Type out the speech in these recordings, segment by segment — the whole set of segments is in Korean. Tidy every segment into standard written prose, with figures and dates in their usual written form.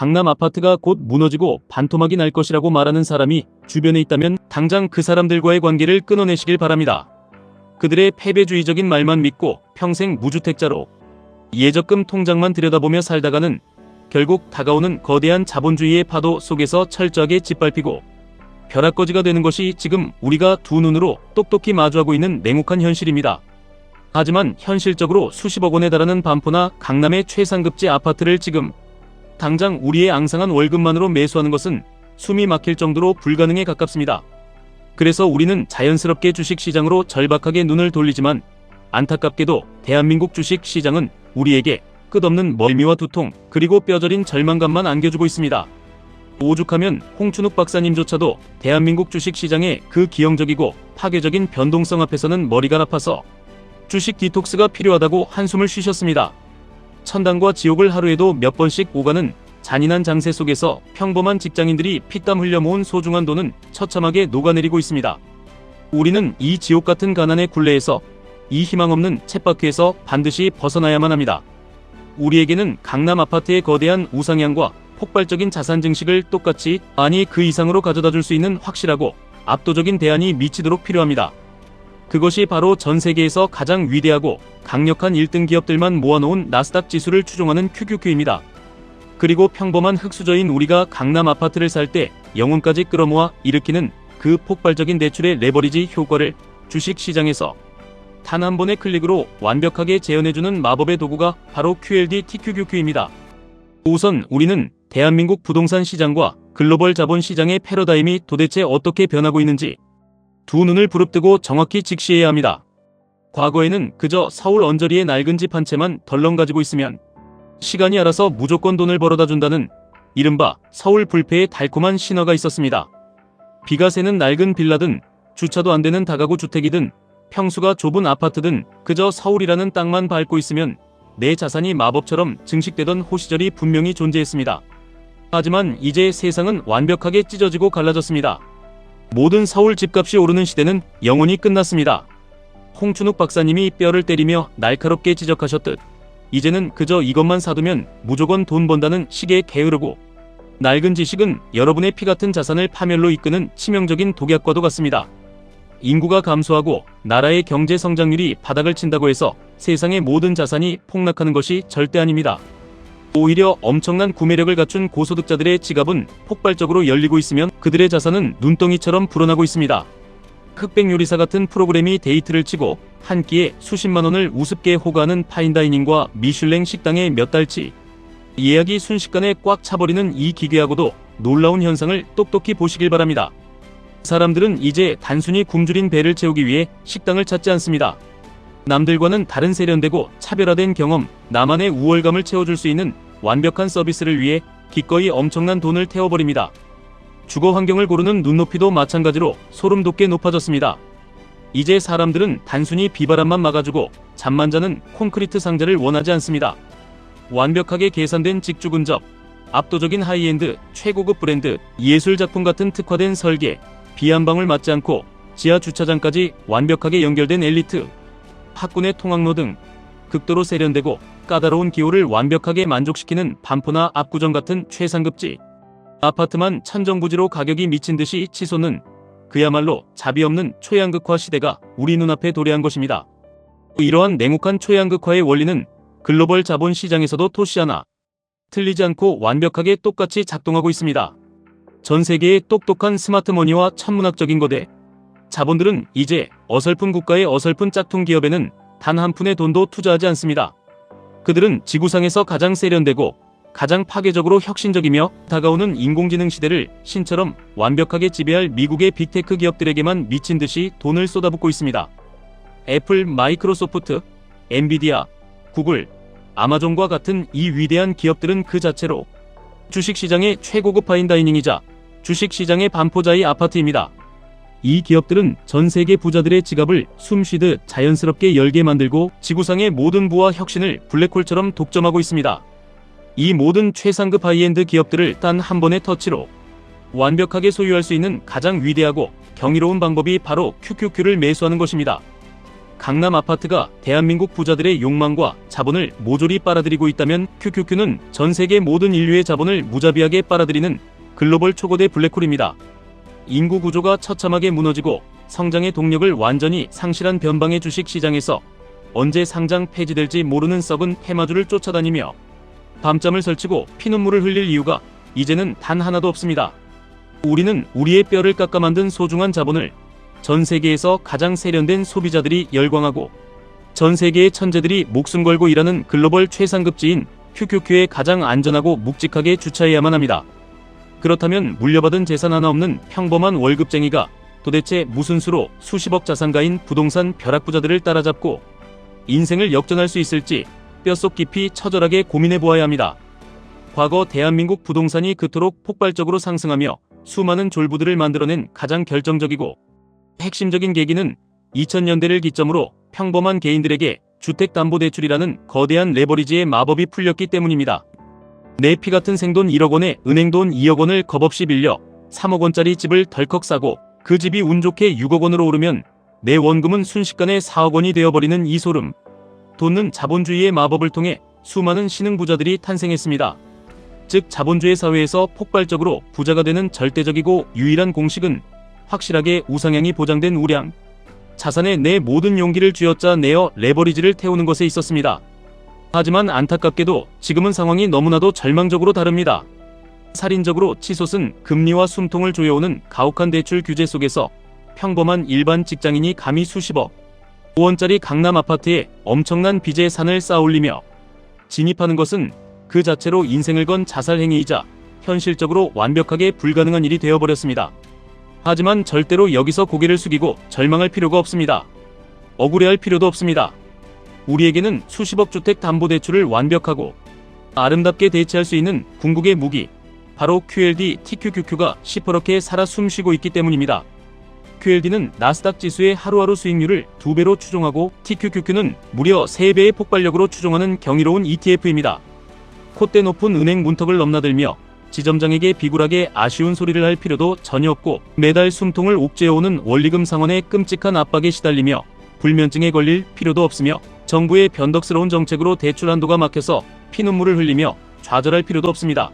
강남 아파트가 곧 무너지고 반토막이 날 것이라고 말하는 사람이 주변에 있다면 당장 그 사람들과의 관계를 끊어내시길 바랍니다. 그들의 패배주의적인 말만 믿고 평생 무주택자로 예적금 통장만 들여다보며 살다가는 결국 다가오는 거대한 자본주의의 파도 속에서 철저하게 짓밟히고 벼락거지가 되는 것이 지금 우리가 두 눈으로 똑똑히 마주하고 있는 냉혹한 현실입니다. 하지만 현실적으로 수십억 원에 달하는 반포나 강남의 최상급지 아파트를 지금 당장 우리의 앙상한 월급만으로 매수하는 것은 숨이 막힐 정도로 불가능에 가깝습니다. 그래서 우리는 자연스럽게 주식시장으로 절박하게 눈을 돌리지만 안타깝게도 대한민국 주식시장은 우리에게 끝없는 멀미와 두통 그리고 뼈저린 절망감만 안겨주고 있습니다. 오죽하면 홍춘욱 박사님조차도 대한민국 주식시장의 그 기형적이고 파괴적인 변동성 앞에서는 머리가 아파서 주식 디톡스가 필요하다고 한숨을 쉬셨습니다. 천당과 지옥을 하루에도 몇 번씩 오가는 잔인한 장세 속에서 평범한 직장인들이 피땀 흘려 모은 소중한 돈은 처참하게 녹아내리고 있습니다. 우리는 이 지옥 같은 가난의 굴레에서, 이 희망 없는 쳇바퀴에서 반드시 벗어나야만 합니다. 우리에게는 강남 아파트의 거대한 우상향과 폭발적인 자산 증식을 똑같이 아니 그 이상으로 가져다 줄 수 있는 확실하고 압도적인 대안이 미치도록 필요합니다. 그것이 바로 전 세계에서 가장 위대하고 강력한 1등 기업들만 모아놓은 나스닥 지수를 추종하는 QQQ입니다. 그리고 평범한 흙수저인 우리가 강남 아파트를 살 때 영혼까지 끌어모아 일으키는 그 폭발적인 대출의 레버리지 효과를 주식시장에서 단 한 번의 클릭으로 완벽하게 재현해주는 마법의 도구가 바로 QLD TQQQ입니다. 우선 우리는 대한민국 부동산 시장과 글로벌 자본 시장의 패러다임이 도대체 어떻게 변하고 있는지 두 눈을 부릅뜨고 정확히 직시해야 합니다. 과거에는 그저 서울 언저리에 낡은 집 한 채만 덜렁 가지고 있으면 시간이 알아서 무조건 돈을 벌어다 준다는 이른바 서울 불패의 달콤한 신화가 있었습니다. 비가 새는 낡은 빌라든 주차도 안 되는 다가구 주택이든 평수가 좁은 아파트든 그저 서울이라는 땅만 밟고 있으면 내 자산이 마법처럼 증식되던 호시절이 분명히 존재했습니다. 하지만 이제 세상은 완벽하게 찢어지고 갈라졌습니다. 모든 서울 집값이 오르는 시대는 영원히 끝났습니다. 홍춘욱 박사님이 뼈를 때리며 날카롭게 지적하셨듯 이제는 그저 이것만 사두면 무조건 돈 번다는 식의 게으르고 낡은 지식은 여러분의 피 같은 자산을 파멸로 이끄는 치명적인 독약과도 같습니다. 인구가 감소하고 나라의 경제 성장률이 바닥을 친다고 해서 세상의 모든 자산이 폭락하는 것이 절대 아닙니다. 오히려 엄청난 구매력을 갖춘 고소득자들의 지갑은 폭발적으로 열리고 있으면 그들의 자산은 눈덩이처럼 불어나고 있습니다. 흑백 요리사 같은 프로그램이 데이트를 치고 한 끼에 수십만 원을 우습게 호가하는 파인다이닝과 미슐랭 식당의 몇 달치 예약이 순식간에 꽉 차버리는 이 기괴하고도 놀라운 현상을 똑똑히 보시길 바랍니다. 사람들은 이제 단순히 굶주린 배를 채우기 위해 식당을 찾지 않습니다. 남들과는 다른 세련되고 차별화된 경험, 나만의 우월감을 채워줄 수 있는 완벽한 서비스를 위해 기꺼이 엄청난 돈을 태워버립니다. 주거 환경을 고르는 눈높이도 마찬가지로 소름 돋게 높아졌습니다. 이제 사람들은 단순히 비바람만 막아주고 잠만 자는 콘크리트 상자를 원하지 않습니다. 완벽하게 계산된 직주 근접, 압도적인 하이엔드, 최고급 브랜드, 예술작품 같은 특화된 설계, 비 한 방울 맞지 않고 지하 주차장까지 완벽하게 연결된 엘리트, 학군의 통학로 등 극도로 세련되고 까다로운 기호를 완벽하게 만족시키는 반포나 압구정 같은 최상급지 아파트만 천정부지로 가격이 미친듯이 치솟는 그야말로 자비 없는 초양극화 시대가 우리 눈앞에 도래한 것입니다. 이러한 냉혹한 초양극화의 원리는 글로벌 자본 시장에서도 토시 하나 틀리지 않고 완벽하게 똑같이 작동하고 있습니다. 전 세계의 똑똑한 스마트머니와 천문학적인 거대 자본들은 이제 어설픈 국가의 어설픈 짝퉁 기업에는 단 한 푼의 돈도 투자하지 않습니다. 그들은 지구상에서 가장 세련되고 가장 파괴적으로 혁신적이며 다가오는 인공지능 시대를 신처럼 완벽하게 지배할 미국의 빅테크 기업들에게만 미친 듯이 돈을 쏟아붓고 있습니다. 애플, 마이크로소프트, 엔비디아, 구글, 아마존과 같은 이 위대한 기업들은 그 자체로 주식시장의 최고급 파인다이닝이자 주식시장의 반포자의 아파트입니다. 이 기업들은 전 세계 부자들의 지갑을 숨쉬듯 자연스럽게 열게 만들고 지구상의 모든 부와 혁신을 블랙홀처럼 독점하고 있습니다. 이 모든 최상급 하이엔드 기업들을 단 한 번의 터치로 완벽하게 소유할 수 있는 가장 위대하고 경이로운 방법이 바로 QQQ를 매수하는 것입니다. 강남 아파트가 대한민국 부자들의 욕망과 자본을 모조리 빨아들이고 있다면 QQQ는 전 세계 모든 인류의 자본을 무자비하게 빨아들이는 글로벌 초거대 블랙홀입니다. 인구 구조가 처참하게 무너지고 성장의 동력을 완전히 상실한 변방의 주식 시장에서 언제 상장 폐지될지 모르는 썩은 폐마주를 쫓아다니며 밤잠을 설치고 피눈물을 흘릴 이유가 이제는 단 하나도 없습니다. 우리는 우리의 뼈를 깎아 만든 소중한 자본을 전 세계에서 가장 세련된 소비자들이 열광하고 전 세계의 천재들이 목숨 걸고 일하는 글로벌 최상급지인 QQQ에 가장 안전하고 묵직하게 주차해야만 합니다. 그렇다면 물려받은 재산 하나 없는 평범한 월급쟁이가 도대체 무슨 수로 수십억 자산가인 부동산 벼락부자들을 따라잡고 인생을 역전할 수 있을지 뼛속 깊이 처절하게 고민해 보아야 합니다. 과거 대한민국 부동산이 그토록 폭발적으로 상승하며 수많은 졸부들을 만들어낸 가장 결정적이고 핵심적인 계기는 2000년대를 기점으로 평범한 개인들에게 주택담보대출이라는 거대한 레버리지의 마법이 풀렸기 때문입니다. 내 피 같은 생돈 1억 원에 은행돈 2억 원을 겁없이 빌려 3억 원짜리 집을 덜컥 사고 그 집이 운 좋게 6억 원으로 오르면 내 원금은 순식간에 4억 원이 되어버리는 이 소름. 돈은 자본주의의 마법을 통해 수많은 신흥부자들이 탄생했습니다. 즉 자본주의 사회에서 폭발적으로 부자가 되는 절대적이고 유일한 공식은 확실하게 우상향이 보장된 우량, 자산에 내 모든 용기를 쥐어짜 내어 레버리지를 태우는 것에 있었습니다. 하지만 안타깝게도 지금은 상황이 너무나도 절망적으로 다릅니다. 살인적으로 치솟은 금리와 숨통을 조여오는 가혹한 대출 규제 속에서 평범한 일반 직장인이 감히 수십억 원짜리 강남 아파트에 엄청난 빚의 산을 쌓아올리며 진입하는 것은 그 자체로 인생을 건 자살 행위이자 현실적으로 완벽하게 불가능한 일이 되어버렸습니다. 하지만 절대로 여기서 고개를 숙이고 절망할 필요가 없습니다. 억울해할 필요도 없습니다. 우리에게는 수십억 주택 담보대출을 완벽하고 아름답게 대체할 수 있는 궁극의 무기, 바로 QLD TQQQ가 시퍼렇게 살아 숨쉬고 있기 때문입니다. QLD는 나스닥 지수의 하루하루 수익률을 2배로 추종하고 TQQQ는 무려 3배의 폭발력으로 추종하는 경이로운 ETF입니다. 콧대 높은 은행 문턱을 넘나들며 지점장에게 비굴하게 아쉬운 소리를 할 필요도 전혀 없고 매달 숨통을 옥죄어오는 원리금 상환의 끔찍한 압박에 시달리며 불면증에 걸릴 필요도 없으며 정부의 변덕스러운 정책으로 대출 한도가 막혀서 피눈물을 흘리며 좌절할 필요도 없습니다.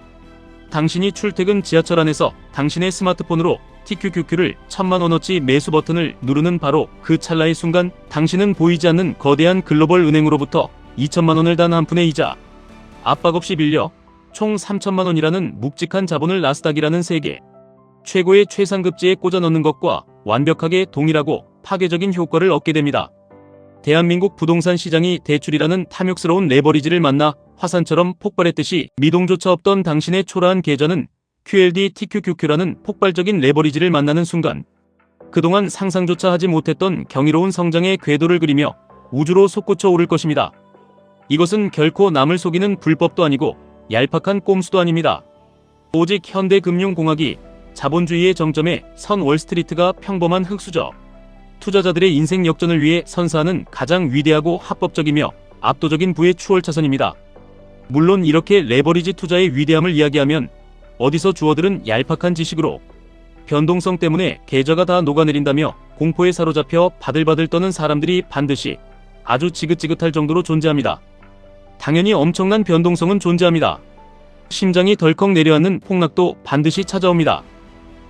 당신이 출퇴근 지하철 안에서 당신의 스마트폰으로 TQQQ를 1000만원어치 매수 버튼을 누르는 바로 그 찰나의 순간 당신은 보이지 않는 거대한 글로벌 은행으로부터 2천만원을 단 한 푼의 이자, 압박 없이 빌려 총 3천만원이라는 묵직한 자본을 나스닥이라는 세계 최고의 최상급지에 꽂아 넣는 것과 완벽하게 동일하고 파괴적인 효과를 얻게 됩니다. 대한민국 부동산 시장이 대출이라는 탐욕스러운 레버리지를 만나 화산처럼 폭발했듯이 미동조차 없던 당신의 초라한 계좌는 QLD TQQQ라는 폭발적인 레버리지를 만나는 순간 그동안 상상조차 하지 못했던 경이로운 성장의 궤도를 그리며 우주로 솟구쳐 오를 것입니다. 이것은 결코 남을 속이는 불법도 아니고 얄팍한 꼼수도 아닙니다. 오직 현대금융공학이 자본주의의 정점에 선 월스트리트가 평범한 흙수저 투자자들의 인생 역전을 위해 선사하는 가장 위대하고 합법적이며 압도적인 부의 추월차선입니다. 물론 이렇게 레버리지 투자의 위대함을 이야기하면 어디서 주워들은 얄팍한 지식으로 변동성 때문에 계좌가 다 녹아내린다며 공포에 사로잡혀 바들바들 떠는 사람들이 반드시 아주 지긋지긋할 정도로 존재합니다. 당연히 엄청난 변동성은 존재합니다. 심장이 덜컥 내려앉는 폭락도 반드시 찾아옵니다.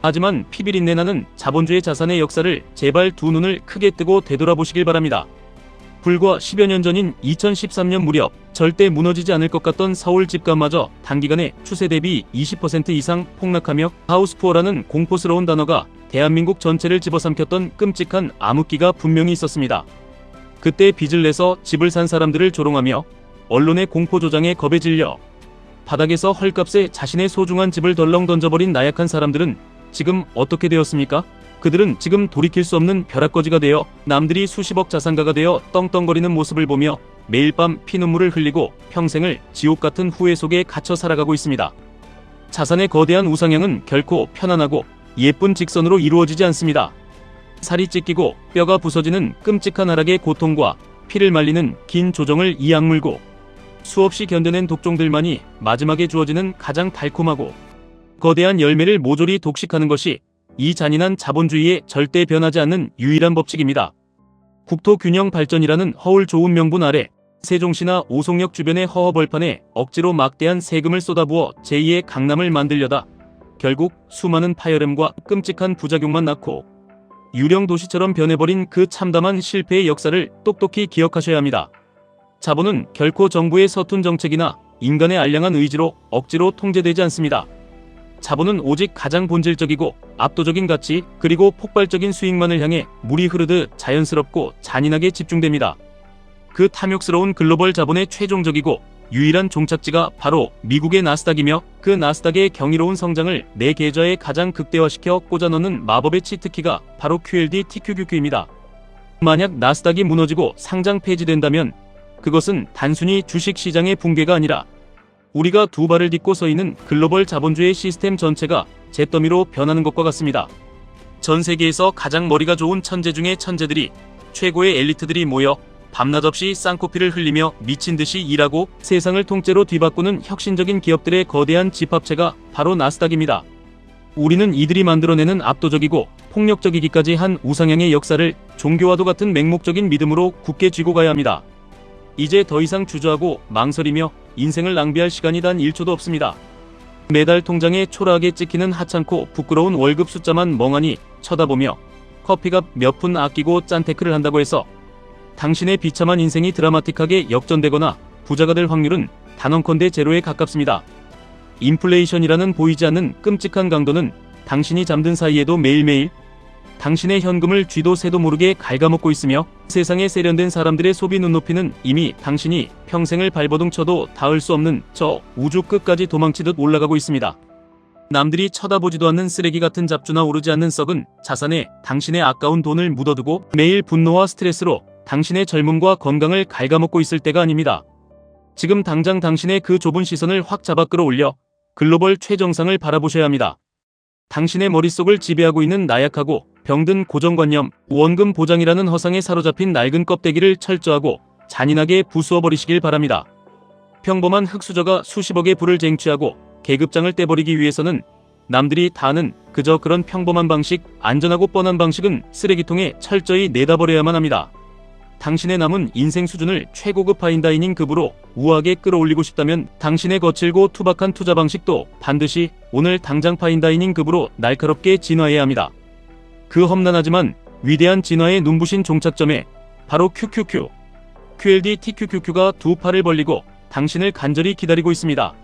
하지만 피비린내 나는 자본주의 자산의 역사를 제발 두 눈을 크게 뜨고 되돌아보시길 바랍니다. 불과 10여 년 전인 2013년 무렵 절대 무너지지 않을 것 같던 서울 집값마저 단기간에 추세 대비 20% 이상 폭락하며 하우스푸어라는 공포스러운 단어가 대한민국 전체를 집어삼켰던 끔찍한 암흑기가 분명히 있었습니다. 그때 빚을 내서 집을 산 사람들을 조롱하며 언론의 공포조장에 겁에 질려 바닥에서 헐값에 자신의 소중한 집을 덜렁 던져버린 나약한 사람들은 지금 어떻게 되었습니까? 그들은 지금 돌이킬 수 없는 벼락거지가 되어 남들이 수십억 자산가가 되어 떵떵거리는 모습을 보며 매일 밤 피눈물을 흘리고 평생을 지옥 같은 후회 속에 갇혀 살아가고 있습니다. 자산의 거대한 우상향은 결코 편안하고 예쁜 직선으로 이루어지지 않습니다. 살이 찢기고 뼈가 부서지는 끔찍한 하락의 고통과 피를 말리는 긴 조정을 이 악물고 수없이 견뎌낸 독종들만이 마지막에 주어지는 가장 달콤하고 거대한 열매를 모조리 독식하는 것이 이 잔인한 자본주의의 절대 변하지 않는 유일한 법칙입니다. 국토균형 발전이라는 허울 좋은 명분 아래 세종시나 오송역 주변의 허허벌판에 억지로 막대한 세금을 쏟아부어 제2의 강남을 만들려다 결국 수많은 파열음과 끔찍한 부작용만 낳고 유령 도시처럼 변해버린 그 참담한 실패의 역사를 똑똑히 기억하셔야 합니다. 자본은 결코 정부의 서툰 정책이나 인간의 알량한 의지로 억지로 통제되지 않습니다. 자본은 오직 가장 본질적이고 압도적인 가치 그리고 폭발적인 수익만을 향해 물이 흐르듯 자연스럽고 잔인하게 집중됩니다. 그 탐욕스러운 글로벌 자본의 최종적이고 유일한 종착지가 바로 미국의 나스닥이며 그 나스닥의 경이로운 성장을 내 계좌에 가장 극대화시켜 꽂아넣는 마법의 치트키가 바로 QLD TQQQ입니다. 만약 나스닥이 무너지고 상장 폐지된다면 그것은 단순히 주식시장의 붕괴가 아니라 우리가 두 발을 딛고 서 있는 글로벌 자본주의 시스템 전체가 잿더미로 변하는 것과 같습니다. 전 세계에서 가장 머리가 좋은 천재 중의 천재들이 최고의 엘리트들이 모여 밤낮 없이 쌍코피를 흘리며 미친 듯이 일하고 세상을 통째로 뒤바꾸는 혁신적인 기업들의 거대한 집합체가 바로 나스닥입니다. 우리는 이들이 만들어내는 압도적이고 폭력적이기까지 한 우상향의 역사를 종교와도 같은 맹목적인 믿음으로 굳게 쥐고 가야 합니다. 이제 더 이상 주저하고 망설이며 인생을 낭비할 시간이 단 1초도 없습니다. 매달 통장에 초라하게 찍히는 하찮고 부끄러운 월급 숫자만 멍하니 쳐다보며 커피값 몇 푼 아끼고 짠테크를 한다고 해서 당신의 비참한 인생이 드라마틱하게 역전되거나 부자가 될 확률은 단언컨대 제로에 가깝습니다. 인플레이션이라는 보이지 않는 끔찍한 강도는 당신이 잠든 사이에도 매일매일 당신의 현금을 쥐도 새도 모르게 갉아먹고 있으며 세상에 세련된 사람들의 소비 눈높이는 이미 당신이 평생을 발버둥 쳐도 닿을 수 없는 저 우주 끝까지 도망치듯 올라가고 있습니다. 남들이 쳐다보지도 않는 쓰레기 같은 잡주나 오르지 않는 썩은 자산에 당신의 아까운 돈을 묻어두고 매일 분노와 스트레스로 당신의 젊음과 건강을 갉아먹고 있을 때가 아닙니다. 지금 당장 당신의 그 좁은 시선을 확 잡아 끌어올려 글로벌 최정상을 바라보셔야 합니다. 당신의 머릿속을 지배하고 있는 나약하고 병든 고정관념, 원금 보장이라는 허상에 사로잡힌 낡은 껍데기를 철저하고 잔인하게 부수어버리시길 바랍니다. 평범한 흙수저가 수십억의 부를 쟁취하고 계급장을 떼버리기 위해서는 남들이 다 아는 그저 그런 평범한 방식, 안전하고 뻔한 방식은 쓰레기통에 철저히 내다버려야만 합니다. 당신의 남은 인생 수준을 최고급 파인다이닝 급으로 우아하게 끌어올리고 싶다면 당신의 거칠고 투박한 투자 방식도 반드시 오늘 당장 파인다이닝 급으로 날카롭게 진화해야 합니다. 그 험난하지만 위대한 진화의 눈부신 종착점에 바로 QLD TQQQ가 두 팔을 벌리고 당신을 간절히 기다리고 있습니다.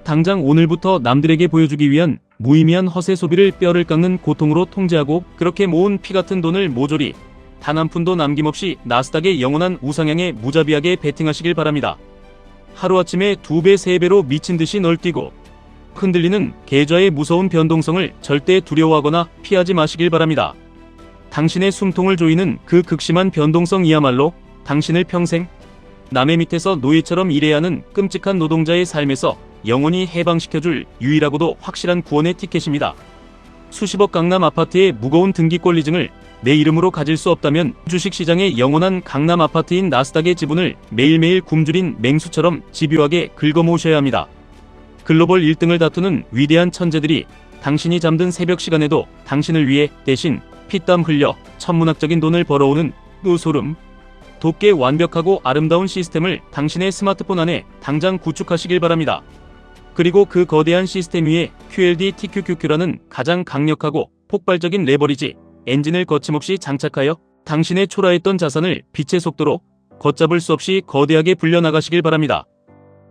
당장 오늘부터 남들에게 보여주기 위한 무의미한 허세 소비를 뼈를 깎는 고통으로 통제하고 그렇게 모은 피같은 돈을 모조리 단 한 푼도 남김없이 나스닥의 영원한 우상향에 무자비하게 베팅하시길 바랍니다. 하루아침에 2배, 3배로 미친듯이 널뛰고 흔들리는 계좌의 무서운 변동성을 절대 두려워하거나 피하지 마시길 바랍니다. 당신의 숨통을 조이는 그 극심한 변동성이야말로 당신을 평생 남의 밑에서 노예처럼 일해야 하는 끔찍한 노동자의 삶에서 영원히 해방시켜줄 유일하고도 확실한 구원의 티켓입니다. 수십억 강남 아파트의 무거운 등기 권리증을 내 이름으로 가질 수 없다면 주식시장의 영원한 강남 아파트인 나스닥의 지분을 매일매일 굶주린 맹수처럼 집요하게 긁어모으셔야 합니다. 글로벌 1등을 다투는 위대한 천재들이 당신이 잠든 새벽 시간에도 당신을 위해 대신 피땀 흘려 천문학적인 돈을 벌어오는 그 소름 돋게 완벽하고 아름다운 시스템을 당신의 스마트폰 안에 당장 구축하시길 바랍니다. 그리고 그 거대한 시스템 위에 QLD TQQQ라는 가장 강력하고 폭발적인 레버리지 엔진을 거침없이 장착하여 당신의 초라했던 자산을 빛의 속도로 걷잡을 수 없이 거대하게 불려나가시길 바랍니다.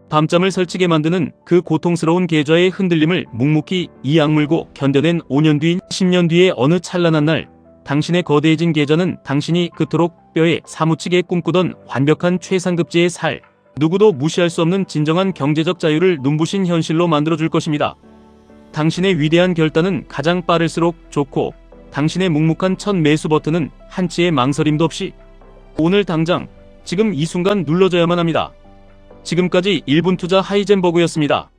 밤잠을 설치게 만드는 그 고통스러운 계좌의 흔들림을 묵묵히 이 악물고 견뎌낸 5년 뒤, 10년 뒤의 어느 찬란한 날 당신의 거대해진 계좌는 당신이 그토록 뼈에 사무치게 꿈꾸던 완벽한 최상급지의 살, 누구도 무시할 수 없는 진정한 경제적 자유를 눈부신 현실로 만들어줄 것입니다. 당신의 위대한 결단은 가장 빠를수록 좋고 당신의 묵묵한 첫 매수 버튼은 한치의 망설임도 없이 오늘 당장 지금 이 순간 눌러줘야만 합니다. 지금까지 1분 투자 하이젠버그였습니다.